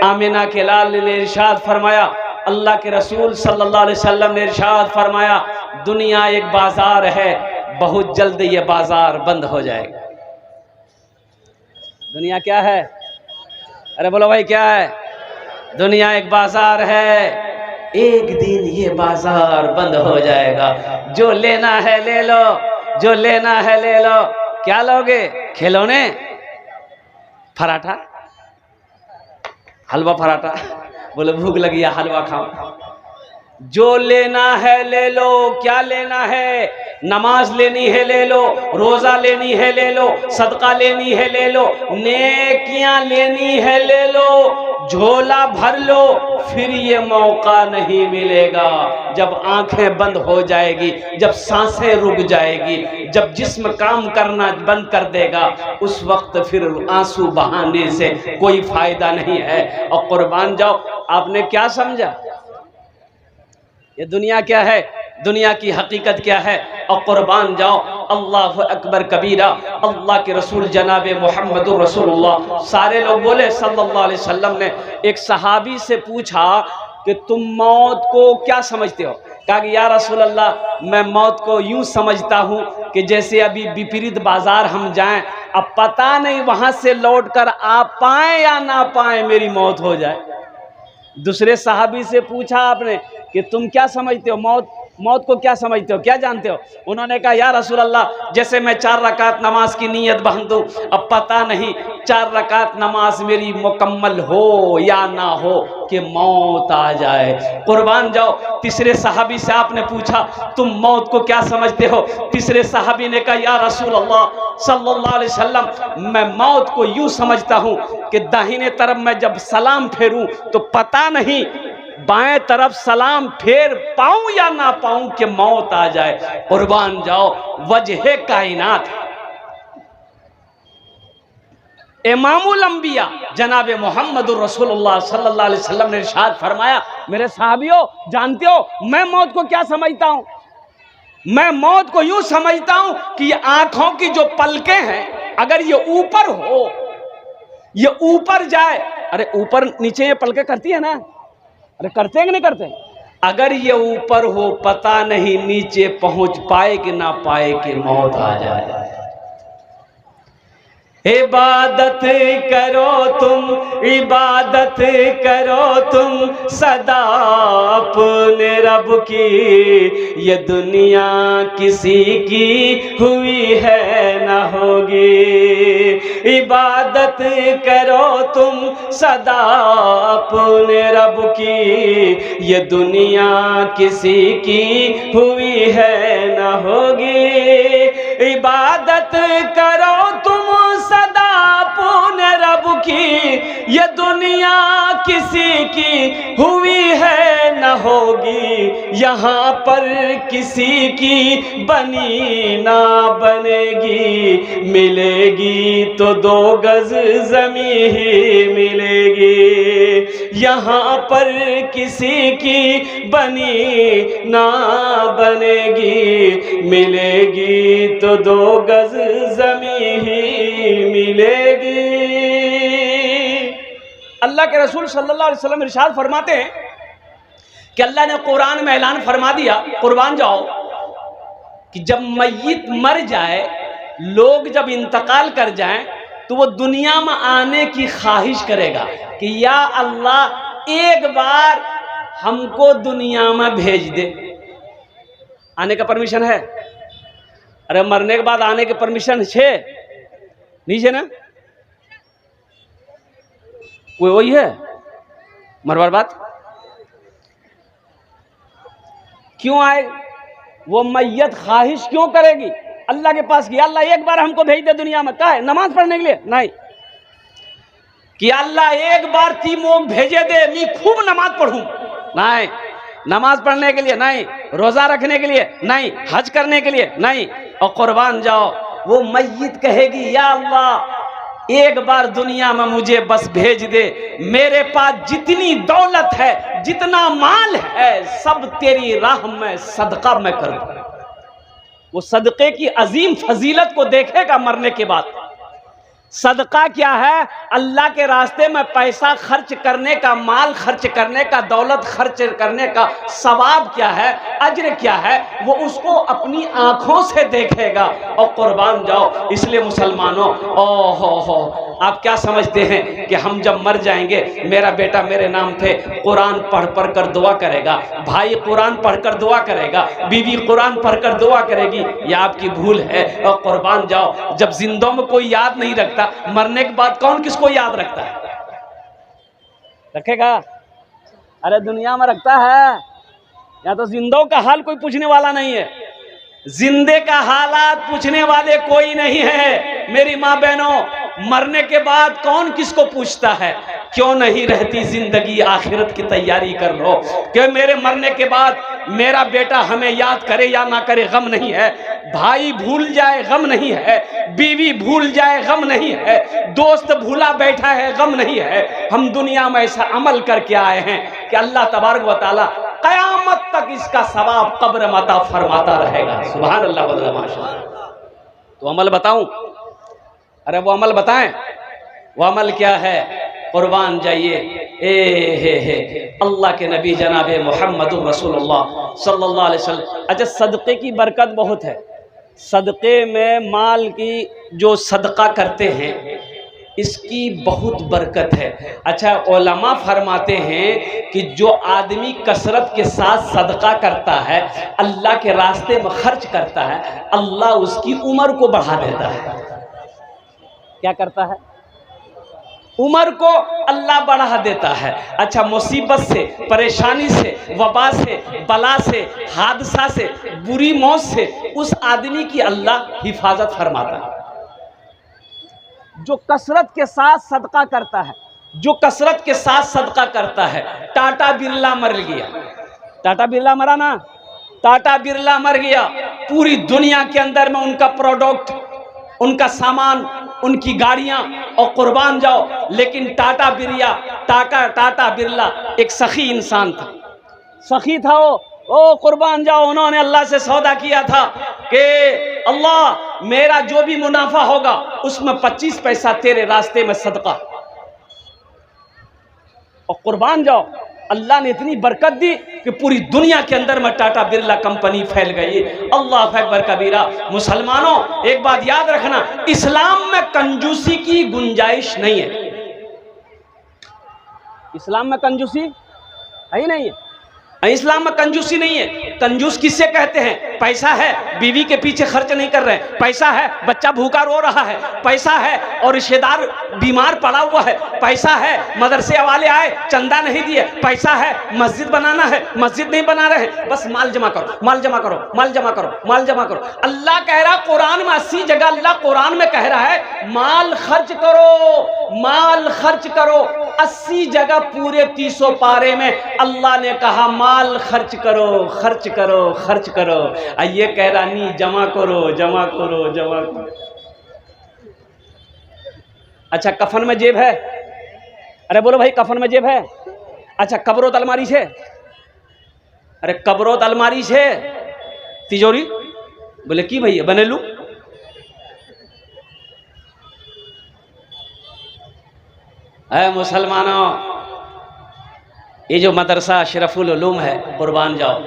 आमिना के लाल ने इरशाद फरमाया, अल्लाह के रसूल सल्लल्लाहु अलैहि वसल्लम ने इरशाद फरमाया, दुनिया एक बाजार है, बहुत जल्द ये बाजार बंद हो जाएगा। दुनिया क्या है? अरे बोलो भाई क्या है? दुनिया एक बाजार है, एक दिन ये बाजार बंद हो जाएगा। जो लेना है ले लो, जो लेना है ले लो। क्या लोगे? खिलौने, पराठा, हलवा पराठा, बोले भूख लगी है हलवा खाओ। जो लेना है ले लो। क्या लेना है? नमाज लेनी है ले लो, रोजा लेनी है ले लो, सदका लेनी है ले लो, नेकियां लेनी है ले लो, झोला भर लो। फिर ये मौका नहीं मिलेगा जब आंखें बंद हो जाएगी, जब सांसें रुक जाएगी, जब जिस्म काम करना बंद कर देगा, उस वक्त फिर आंसू बहाने से कोई फायदा नहीं है। और कुर्बान जाओ, आपने क्या समझा ये दुनिया क्या है, दुनिया की हकीकत क्या है? और कुर्बान जाओ, अल्लाह अकबर कबीरा। अल्लाह के रसूल जनाब मोहम्मदुर रसूलुल्लाह सारे लोग बोले सल्लल्लाहु अलैहि वसल्लम ने एक सहाबी से पूछा कि तुम मौत को क्या समझते हो? कहा कि या रसूल अल्लाह, मैं मौत को यूं समझता हूं कि जैसे अभी विपरीत बाजार हम जाएं, अब पता नहीं वहां से लौट कर आ पाए या ना पाए, मेरी मौत हो जाए। दूसरे सहाबी से पूछा आपने कि तुम क्या समझते हो, मौत को क्या समझते हो, क्या जानते हो? उन्होंने कहा या रसूल अल्लाह, जैसे मैं 4 रकात नमाज की नीयत बांधूं, अब पता नहीं 4 रकात नमाज मेरी मुकम्मल हो या ना हो कि मौत आ जाए। कुर्बान जाओ, तीसरे सहाबी से आपने पूछा तुम मौत को क्या समझते हो? तीसरे सहाबी ने कहा या रसूल अल्लाह सल्लल्लाहु अलैहि वसल्लम, मैं मौत को यूं समझता हूं कि दाहिने तरफ मैं जब सलाम फेरूं तो पता नहीं बाएं तरफ सलाम फेर पाऊं या ना पाऊं कि मौत आ जाए। कुर्बान जाओ, वजह कायनात इमामुल अंबिया जनाब मोहम्मदुर रसूलुल्लाह सल्लल्लाहु अलैहि वसल्लम ने इरशाद फरमाया, मेरे साहबियों जानते हो मैं मौत को क्या समझता हूं? मैं मौत को यूं समझता हूं कि ये आंखों की जो पलकें हैं, अगर ये ऊपर हो, ये ऊपर जाए। अरे ऊपर नीचे ये पलकें करती है ना, अरे करते हैं कि नहीं करते? अगर ये ऊपर हो, पता नहीं नीचे पहुंच पाए कि ना पाए कि मौत आ जाए। इबादत करो तुम, इबादत करो तुम सदा अपने रब की, ये दुनिया किसी की हुई है ना होगी। इबादत करो तुम सदा अपने रब की, ये दुनिया किसी की हुई है ना होगी। इबादत करो तुम सदा अपने रब की, ये दुनिया किसी की हुई है न होगी। यहाँ पर किसी की बनी ना बनेगी, मिलेगी तो 2 गज ज़मीं ही मिलेगी। यहाँ पर किसी की बनी ना बनेगी, मिलेगी तो 2 गज ज़मीं ही मिलेगी। अल्लाह के रसूल सल्लल्लाहु अलैहि वसल्लम इरशाद फरमाते हैं कि अल्लाह ने कुरान में ऐलान फरमा दिया, कुर्बान जाओ, कि जब मय्यत मर जाए, लोग जब इंतकाल कर जाएं, तो वो दुनिया में आने की ख्वाहिश करेगा कि या अल्लाह एक बार हमको दुनिया में भेज दे। आने का परमिशन है? अरे मरने के बाद आने की परमिशन है नीचे ना, कोई वही है मरवार बात क्यों आए? वो मैयत ख्वाहिश क्यों करेगी अल्लाह के पास कि अल्लाह एक बार हमको भेज दे दुनिया में? क्या है? नमाज पढ़ने के लिए नहीं, कि अल्लाह एक बार ती मोग भेजे दे, मैं खूब नमाज पढ़ूं नहीं, नमाज पढ़ने के लिए नहीं, रोजा रखने के लिए नहीं, हज करने के लिए नहीं। और कुर्बान जाओ, वो मैयत कहेगी या अल्लाह एक बार दुनिया में मुझे बस भेज दे, मेरे पास जितनी दौलत है, जितना माल है, सब तेरी राह में सदका मैं कर दूं। वो सदक़े की अजीम फजीलत को देखेगा मरने के बाद। सदका क्या है? अल्लाह के रास्ते में पैसा खर्च करने का, माल खर्च करने का, दौलत खर्च करने का सवाब क्या है, अज्र क्या है, वो उसको अपनी आंखों से देखेगा और कुर्बान जाओ। इसलिए मुसलमानों, ओहो, आप क्या समझते हैं कि हम जब मर जाएंगे, मेरा बेटा मेरे नाम थे कुरान पढ़ पढ़ कर दुआ करेगा, भाई कुरान पढ़कर दुआ करेगा, बीवी कुरान पढ़कर दुआ करेगी? ये आपकी भूल है। और कुर्बान जाओ, जब जिंदों में कोई याद नहीं रखता, मरने के बाद कौन किसको याद रखता है? रखेगा? अरे दुनिया में रखता है। या तो जिंदों का हाल कोई पूछने वाला नहीं है, जिंदे का हालात पूछने वाले कोई नहीं है। मेरी माँ बहनों, मरने के बाद कौन किसको पूछता है? क्यों नहीं रहती जिंदगी, आखिरत की तैयारी कर लो कि मेरे मरने के बाद मेरा बेटा हमें याद करे या ना करे, गम नहीं है। भाई भूल जाए, गम नहीं है। बीवी भूल जाए, गम नहीं है। दोस्त भूला बैठा है, गम नहीं है। हम दुनिया में ऐसा अमल करके आए हैं कि अल्लाह तबारक व तआला कयामत तक इसका सवाब कब्र में अता फरमाता रहेगा। सुभान अल्लाह, माशाअल्लाह। तो अमल बताऊं? अरे वो अमल बताएं। वो अमल क्या है? कुर्बान जाइए। अल्लाह के नबी जनाब मोहम्मद रसूलुल्लाह सल्लल्लाहु अलैहि वसल्लम। अच्छा, सदक़े की बरकत बहुत है। सदक़े में माल की जो सदका करते हैं, इसकी बहुत बरकत है। अच्छा, उलमा फरमाते हैं कि जो आदमी कसरत के साथ सदका करता है, अल्लाह के रास्ते में खर्च करता है, अल्लाह उसकी उम्र को बढ़ा देता है। क्या करता है? उम्र को अल्लाह बढ़ा देता है। अच्छा, मुसीबत से, परेशानी से, वबा से, बला से, हादसा से, बुरी मौत से उस आदमी की अल्लाह हिफाजत फरमाता है। जो कसरत के साथ सदका करता है, जो कसरत के साथ सदका करता है। टाटा बिरला मर गया, टाटा बिरला मरा ना, टाटा बिरला मर गया। पूरी दुनिया के अंदर में उनका प्रोडक्ट, उनका सामान, उनकी गाड़ियां, और कुर्बान जाओ, लेकिन टाटा बिरला एक सखी इंसान था, सखी था वो कुर्बान जाओ। उन्होंने अल्लाह से सौदा किया था कि अल्लाह, मेरा जो भी मुनाफा होगा उसमें 25 पैसा तेरे रास्ते में सदका। और कुर्बान जाओ, अल्लाह ने इतनी बरकत दी कि पूरी दुनिया के अंदर में टाटा बिरला कंपनी फैल गई। अल्लाह अकबर कबीरा। मुसलमानों, एक बात याद रखना, इस्लाम में कंजूसी की गुंजाइश नहीं है। इस्लाम में कंजूसी है ही नहीं है। इस्लाम में कंजूसी नहीं है। कंजूस किससे कहते हैं? पैसा है, बीवी के पीछे खर्च नहीं कर रहे हैं, पैसा है, बच्चा भूखा रो रहा है, पैसा है और रिश्तेदार बीमार पड़ा हुआ है, पैसा है, मदरसे वाले आए चंदा नहीं दिए, पैसा है, मस्जिद बनाना है, मस्जिद नहीं बना रहे, बस माल जमा करो, माल जमा करो, माल जमा करो, माल जमा करो। अल्लाह कह रहा कुरान में, 80 जगह अल्लाह कुरान में कह रहा है माल खर्च करो, माल खर्च करो। 80 जगह पूरे 300 पारे में अल्लाह ने कहा माल खर्च करो, खर्च करो, खर्च करो। ये कह रहा नहीं, जमा करो, जमा करो, जमा करो। अच्छा, कफन में जेब है? अरे बोलो भाई, कफन में जेब है? अच्छा, कब्रोत अलमारी है? अरे कब्रोत अलमारी है, तिजोरी? बोले की भैया बने लू? मुसलमानों, ये जो मदरसा अशरफुल उलूम है, कुर्बान जाओ,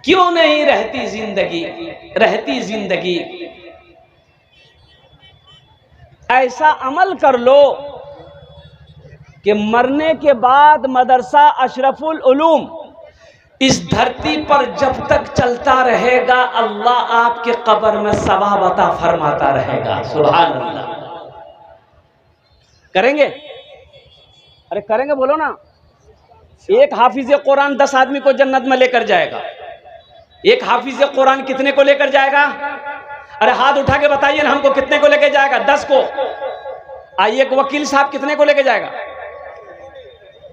क्यों नहीं रहती जिंदगी, रहती जिंदगी। ऐसा अमल कर लो कि मरने के बाद मदरसा अशरफुल उलूम इस धरती पर जब तक चलता रहेगा, अल्लाह आपके कब्र में सवाब अता फरमाता रहेगा। सुभान अल्लाह। करेंगे? अरे करेंगे, बोलो ना। एक हाफिज कुरान 10 आदमी को जन्नत में लेकर जाएगा। एक हाफिज कुरान कितने को लेकर जाएगा? अरे हाथ उठा के बताइए ना, हमको कितने को लेकर जाएगा? 10 को। आइए, एक वकील साहब कितने को लेकर जाएगा?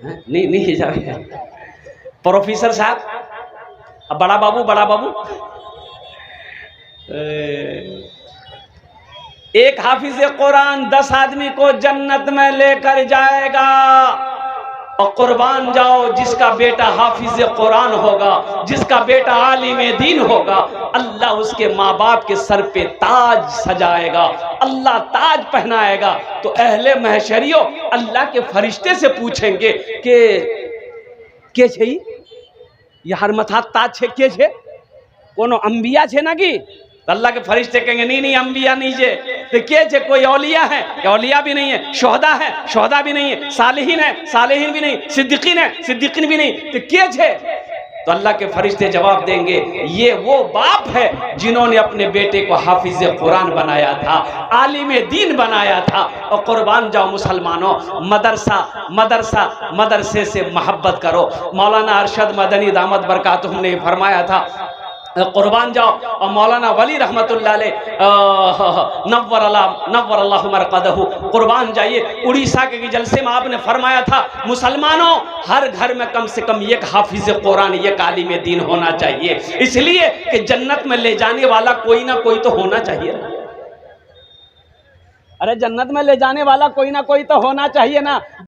नहीं जाएगा। प्रोफेसर साहब, बड़ा बाबू, बड़ा बाबू। एक हाफिज कुरान 10 आदमी को जन्नत में लेकर जाएगा। और कुर्बान जाओ जिसका बेटा हाफिज कुरान होगा, जिसका बेटा आलिम दीन होगा, अल्लाह उसके माँ बाप के सर पे ताज सजाएगा, अल्लाह ताज पहनाएगा। तो अहले महशरियो अल्लाह के फरिश्ते से पूछेंगे कि के छे यार मथा ताज छे, के छे कोनो अंबिया छे ना कि? तो अल्लाह के फरिश्ते कहेंगे नहीं नहीं अंबिया नहीं छे। तो के छे? कोई औलिया है? औलिया भी नहीं है। शोहदा है? शोहदा भी नहीं है। सालिहीन है? सालिहीन भी नहीं। सिद्दीकीन है? सिद्दीकीन भी नहीं। तो के छे? तो अल्लाह के फरिश्ते जवाब देंगे ये वो बाप है जिन्होंने अपने बेटे को हाफिज कुरान बनाया था, आलिम दीन बनाया था। और कुर्बान जाओ मुसलमानों, मदरसा मदरसा मदरसे से मोहब्बत करो। मौलाना अरशद मदनी दामत बरकातुहू ने फरमाया था, कुर्बान जाओ। और मौलाना वली रहमतुल्लाह अलैह नव्वर अल्लाहु मरक़दहू, कुर्बान जाइए, उड़ीसा के जलसे में आपने फरमाया था मुसलमानों हर घर में कम से कम एक हाफिज कुरान, एक आलिम दीन होना चाहिए, इसलिए कि जन्नत में ले जाने वाला कोई ना कोई तो होना चाहिए। अरे जन्नत में ले जाने वाला कोई ना कोई तो होना चाहिए ना।